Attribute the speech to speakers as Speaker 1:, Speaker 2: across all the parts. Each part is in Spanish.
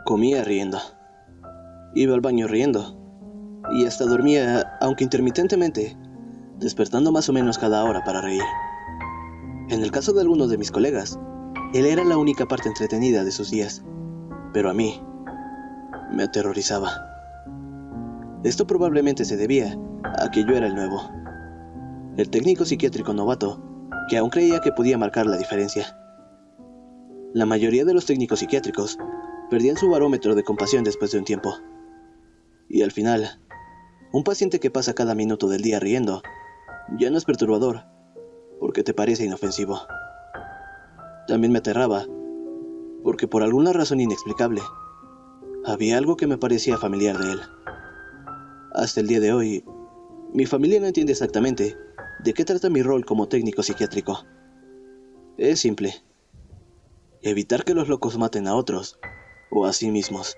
Speaker 1: Comía riendo, iba al baño riendo, y hasta dormía, aunque intermitentemente, despertando más o menos cada hora para reír. En el caso de algunos de mis colegas, él era la única parte entretenida de sus días, pero a mí me aterrorizaba. Esto probablemente se debía a que yo era el nuevo, el técnico psiquiátrico novato, que aún creía que podía marcar la diferencia. La mayoría de los técnicos psiquiátricos perdían su barómetro de compasión después de un tiempo. Y al final, un paciente que pasa cada minuto del día riendo ya no es perturbador, porque te parece inofensivo. También me aterraba, porque por alguna razón inexplicable, había algo que me parecía familiar de él. Hasta el día de hoy, mi familia no entiende exactamente de qué trata mi rol como técnico psiquiátrico. Es simple: evitar que los locos maten a otros o a sí mismos.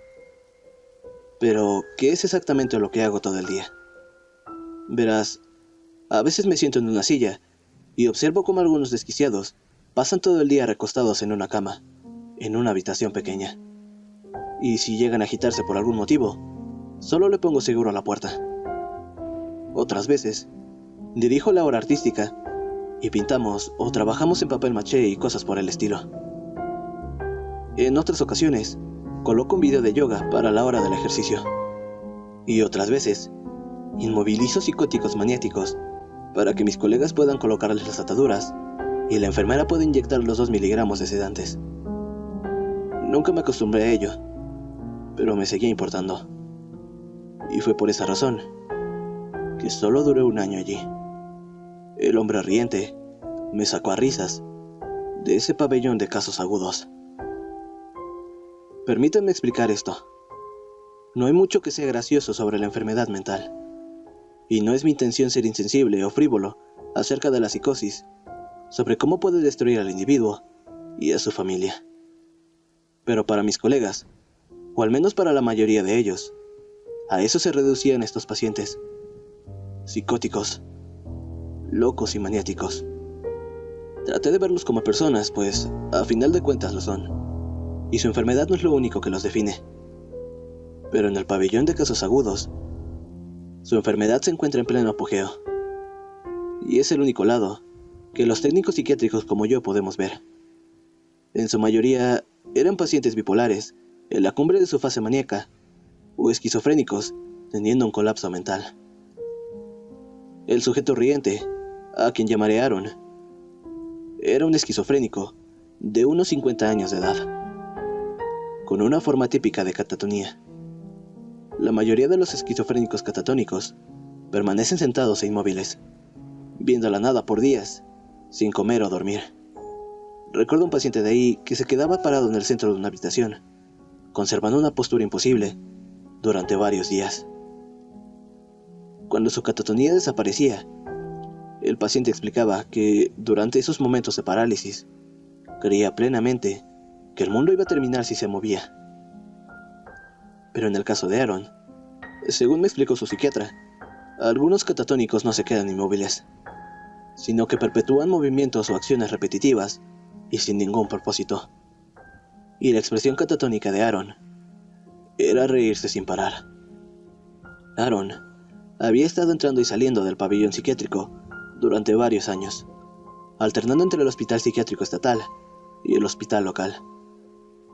Speaker 1: Pero, ¿qué es exactamente lo que hago todo el día? Verás, a veces me siento en una silla y observo cómo algunos desquiciados pasan todo el día recostados en una cama, en una habitación pequeña. Y si llegan a agitarse por algún motivo, solo le pongo seguro a la puerta. Otras veces, dirijo la obra artística y pintamos o trabajamos en papel maché y cosas por el estilo. En otras ocasiones, coloco un video de yoga para la hora del ejercicio. Y otras veces, inmovilizo psicóticos maniáticos para que mis colegas puedan colocarles las ataduras y la enfermera pueda inyectar los 2 miligramos de sedantes. Nunca me acostumbré a ello, pero me seguía importando. Y fue por esa razón que solo duré 1 año allí. El hombre riente me sacó a risas de ese pabellón de casos agudos. Permítanme explicar esto. No hay mucho que sea gracioso sobre la enfermedad mental, y no es mi intención ser insensible o frívolo acerca de la psicosis, sobre cómo puede destruir al individuo y a su familia. Pero para mis colegas, o al menos para la mayoría de ellos, a eso se reducían estos pacientes: psicóticos, locos y maniáticos. Traté de verlos como personas, pues a final de cuentas lo son, y su enfermedad no es lo único que los define. Pero en el pabellón de casos agudos, su enfermedad se encuentra en pleno apogeo, y es el único lado que los técnicos psiquiátricos como yo podemos ver. En su mayoría eran pacientes bipolares en la cumbre de su fase maníaca, o esquizofrénicos teniendo un colapso mental. El sujeto riente, a quien llamaré Aaron, era un esquizofrénico de unos 50 años de edad, con una forma típica de catatonía. La mayoría de los esquizofrénicos catatónicos permanecen sentados e inmóviles, viendo la nada por días, sin comer o dormir. Recuerdo un paciente de ahí que se quedaba parado en el centro de una habitación, conservando una postura imposible durante varios días. Cuando su catatonía desaparecía, el paciente explicaba que durante esos momentos de parálisis, creía plenamente que el mundo iba a terminar si se movía. Pero en el caso de Aaron, según me explicó su psiquiatra, algunos catatónicos no se quedan inmóviles, sino que perpetúan movimientos o acciones repetitivas y sin ningún propósito. Y la expresión catatónica de Aaron era reírse sin parar. Aaron había estado entrando y saliendo del pabellón psiquiátrico durante varios años, alternando entre el hospital psiquiátrico estatal y el hospital local,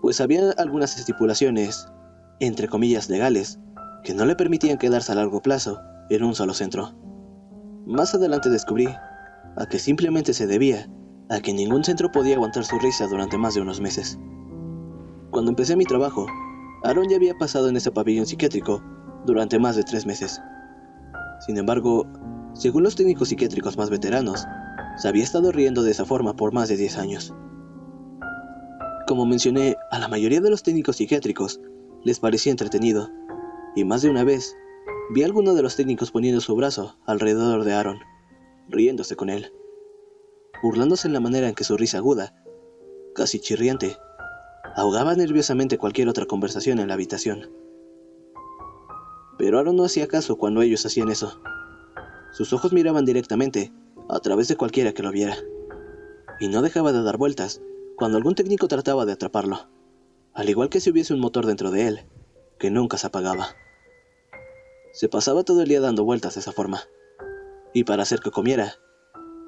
Speaker 1: pues había algunas estipulaciones, entre comillas legales, que no le permitían quedarse a largo plazo en un solo centro. Más adelante descubrí a que simplemente se debía a que ningún centro podía aguantar su risa durante más de unos meses. Cuando empecé mi trabajo, Aaron ya había pasado en ese pabellón psiquiátrico durante más de 3 meses. Sin embargo, según los técnicos psiquiátricos más veteranos, se había estado riendo de esa forma por más de 10 años. Como mencioné, a la mayoría de los técnicos psiquiátricos les parecía entretenido, y más de una vez vi a alguno de los técnicos poniendo su brazo alrededor de Aaron, riéndose con él, burlándose en la manera en que su risa aguda, casi chirriante, ahogaba nerviosamente cualquier otra conversación en la habitación. Pero Aaron no hacía caso cuando ellos hacían eso. Sus ojos miraban directamente a través de cualquiera que lo viera, y no dejaba de dar vueltas cuando algún técnico trataba de atraparlo, al igual que si hubiese un motor dentro de él, que nunca se apagaba. Se pasaba todo el día dando vueltas de esa forma, y para hacer que comiera,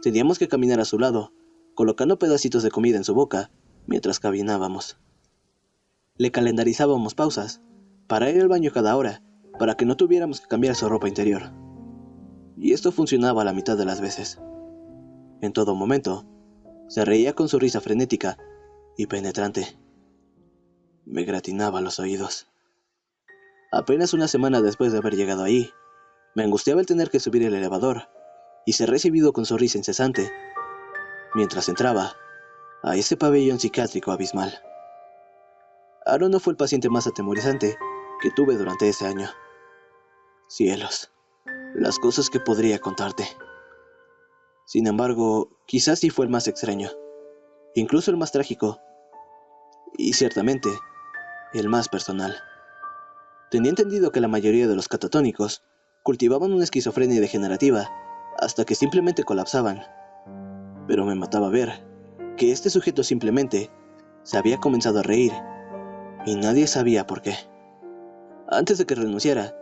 Speaker 1: teníamos que caminar a su lado, colocando pedacitos de comida en su boca mientras caminábamos. Le calendarizábamos pausas para ir al baño cada hora, para que no tuviéramos que cambiar su ropa interior. Y esto funcionaba la mitad de las veces. En todo momento, se reía con su risa frenética y penetrante. Me gratinaba los oídos. Apenas una semana después de haber llegado ahí, me angustiaba el tener que subir el elevador y ser recibido con su risa incesante mientras entraba a ese pabellón psiquiátrico abismal. Aaron no fue el paciente más atemorizante que tuve durante ese año. Cielos, las cosas que podría contarte. Sin embargo, quizás sí fue el más extraño, incluso el más trágico, y ciertamente el más personal. Tenía entendido que la mayoría de los catatónicos cultivaban una esquizofrenia degenerativa hasta que simplemente colapsaban, pero me mataba ver que este sujeto simplemente se había comenzado a reír y nadie sabía por qué. Antes de que renunciara,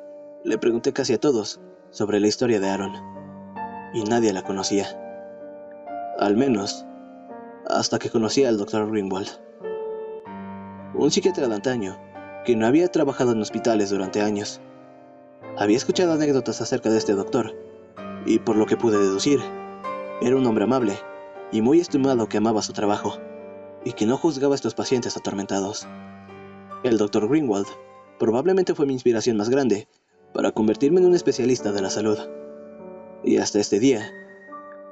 Speaker 1: le pregunté casi a todos sobre la historia de Aaron, y nadie la conocía. Al menos, hasta que conocí al Dr. Greenwald, un psiquiatra de antaño que no había trabajado en hospitales durante años. Había escuchado anécdotas acerca de este doctor, y por lo que pude deducir, era un hombre amable y muy estimado que amaba su trabajo, y que no juzgaba a estos pacientes atormentados. El Dr. Greenwald probablemente fue mi inspiración más grande para convertirme en un especialista de la salud. Y hasta este día,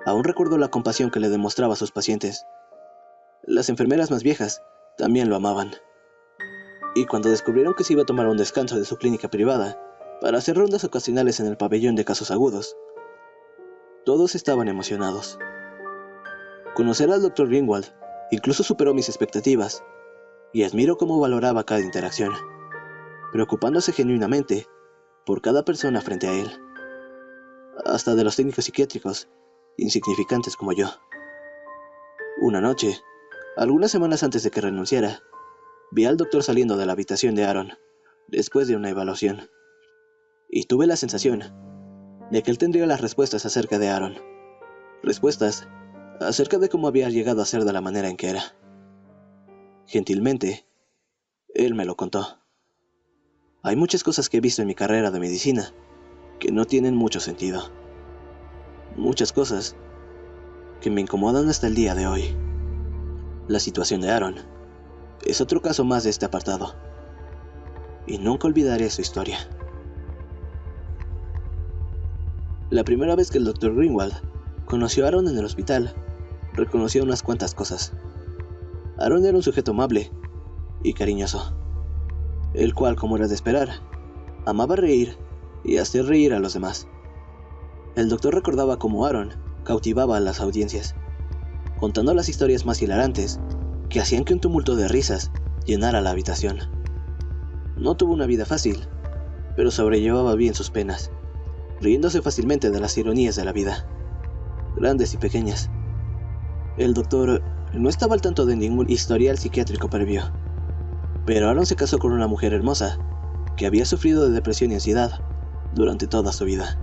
Speaker 1: aún recuerdo la compasión que le demostraba a sus pacientes. Las enfermeras más viejas también lo amaban. Y cuando descubrieron que se iba a tomar un descanso de su clínica privada para hacer rondas ocasionales en el pabellón de casos agudos, todos estaban emocionados. Conocer al Dr. Greenwald incluso superó mis expectativas, y admiro cómo valoraba cada interacción, preocupándose genuinamente por cada persona frente a él, hasta de los técnicos psiquiátricos insignificantes como yo. Una noche, algunas semanas antes de que renunciara, vi al doctor saliendo de la habitación de Aaron después de una evaluación, y tuve la sensación de que él tendría las respuestas acerca de Aaron, respuestas acerca de cómo había llegado a ser de la manera en que era. Gentilmente, él me lo contó. Hay muchas cosas que he visto en mi carrera de medicina que no tienen mucho sentido. Muchas cosas que me incomodan hasta el día de hoy. La situación de Aaron es otro caso más de este apartado, y nunca olvidaré su historia. La primera vez que el Dr. Greenwald conoció a Aaron en el hospital, reconoció unas cuantas cosas. Aaron era un sujeto amable y cariñoso, el cual, como era de esperar, amaba reír y hacer reír a los demás. El doctor recordaba cómo Aaron cautivaba a las audiencias, contando las historias más hilarantes que hacían que un tumulto de risas llenara la habitación. No tuvo una vida fácil, pero sobrellevaba bien sus penas, riéndose fácilmente de las ironías de la vida, grandes y pequeñas. El doctor no estaba al tanto de ningún historial psiquiátrico previo, pero Aaron se casó con una mujer hermosa que había sufrido de depresión y ansiedad durante toda su vida.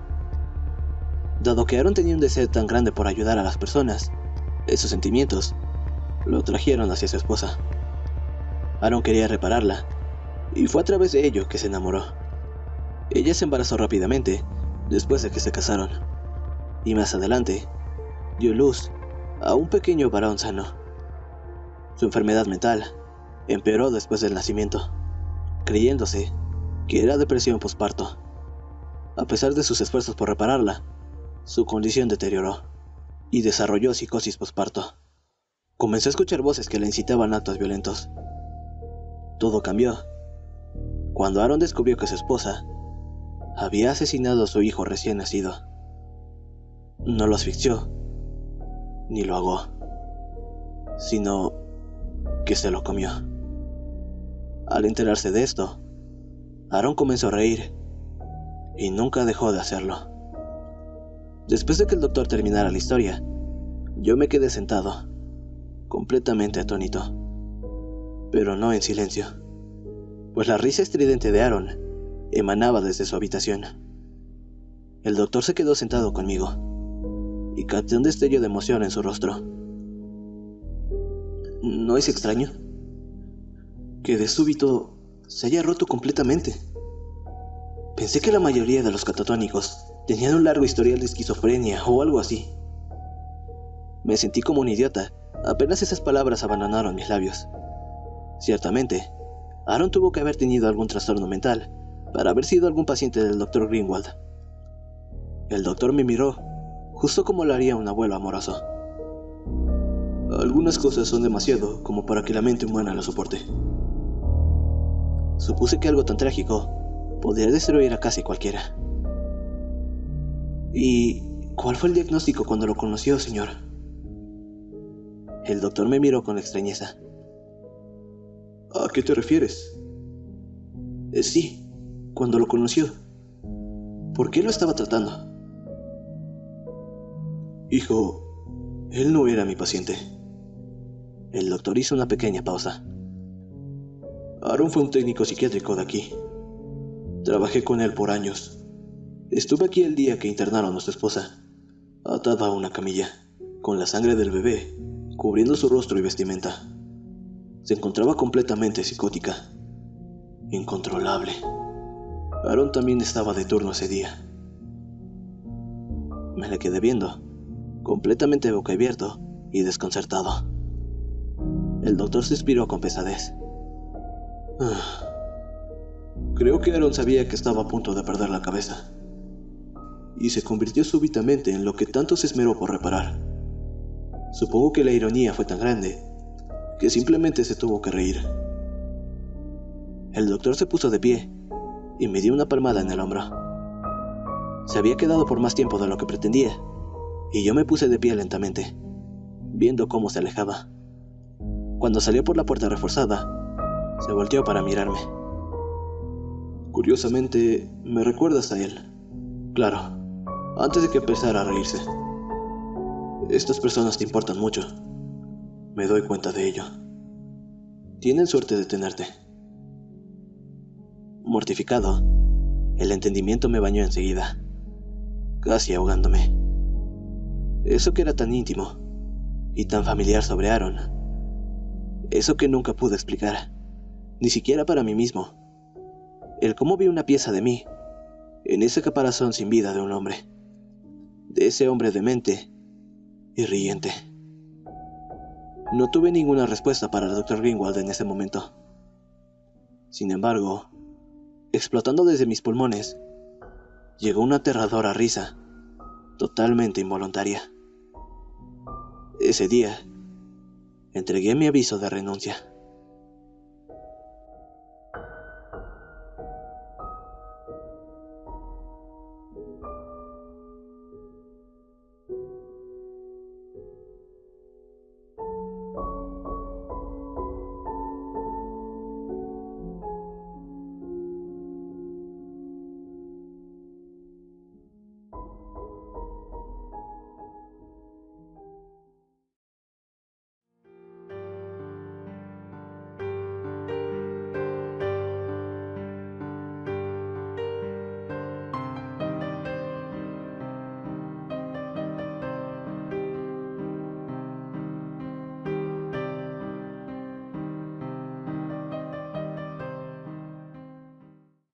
Speaker 1: Dado que Aaron tenía un deseo tan grande por ayudar a las personas, esos sentimientos lo trajeron hacia su esposa. Aaron quería repararla, y fue a través de ello que se enamoró. Ella se embarazó rápidamente después de que se casaron, y más adelante dio luz a un pequeño varón sano. Su enfermedad mental empeoró después del nacimiento, creyéndose que era depresión posparto. A pesar de sus esfuerzos por repararla, su condición deterioró y desarrolló psicosis posparto. Comenzó a escuchar voces que le incitaban a actos violentos. Todo cambió cuando Aaron descubrió que su esposa había asesinado a su hijo recién nacido. No lo asfixió, ni lo ahogó, sino que se lo comió. Al enterarse de esto, Aaron comenzó a reír y nunca dejó de hacerlo. Después de que el doctor terminara la historia, yo me quedé sentado, completamente atónito, pero no en silencio. pues la risa estridente de Aaron emanaba desde su habitación. El doctor se quedó sentado conmigo y capté un destello de emoción en su rostro. ¿No es extraño que de súbito se haya roto completamente? Pensé que la mayoría de los catatónicos tenían un largo historial de esquizofrenia o algo así. Me sentí como un idiota apenas esas palabras abandonaron mis labios. Ciertamente, Aaron tuvo que haber tenido algún trastorno mental para haber sido algún paciente del Dr. Greenwald. El doctor me miró, justo como lo haría un abuelo amoroso. Algunas cosas son demasiado como para que la mente humana lo soporte. Supuse que algo tan trágico podría destruir a casi cualquiera. ¿Y cuál fue el diagnóstico cuando lo conoció, señor? El doctor me miró con extrañeza. ¿A qué te refieres? Sí, cuando lo conoció. ¿Por qué lo estaba tratando? Hijo, él no era mi paciente. El doctor hizo una pequeña pausa. Aaron fue un técnico psiquiátrico de aquí. Trabajé con él por años. Estuve aquí el día que internaron a nuestra esposa, atada a una camilla, con la sangre del bebé cubriendo su rostro y vestimenta. Se encontraba completamente psicótica, incontrolable. Aaron también estaba de turno ese día. Me le quedé viendo, completamente boquiabierto y desconcertado. El doctor suspiró con pesadez. Creo que Aaron sabía que estaba a punto de perder la cabeza, y se convirtió súbitamente en lo que tanto se esmeró por reparar. Supongo que la ironía fue tan grande que simplemente se tuvo que reír. El doctor se puso de pie y me dio una palmada en el hombro. Se había quedado por más tiempo de lo que pretendía, y yo me puse de pie lentamente, viendo cómo se alejaba. Cuando salió por la puerta reforzada, se volteó para mirarme. Curiosamente, me recuerdas a él. Claro, antes de que empezara a reírse. Estas personas te importan mucho. Me doy cuenta de ello. Tienen suerte de tenerte. Mortificado, el entendimiento me bañó enseguida, casi ahogándome. Eso que era tan íntimo y tan familiar sobre Aaron. Eso que nunca pude explicar, ni siquiera para mí mismo. El cómo vi una pieza de mí en ese caparazón sin vida de un hombre. De ese hombre demente y riente. No tuve ninguna respuesta para el Dr. Greenwald en ese momento. Sin embargo, explotando desde mis pulmones, llegó una aterradora risa, totalmente involuntaria. Ese día, entregué mi aviso de renuncia.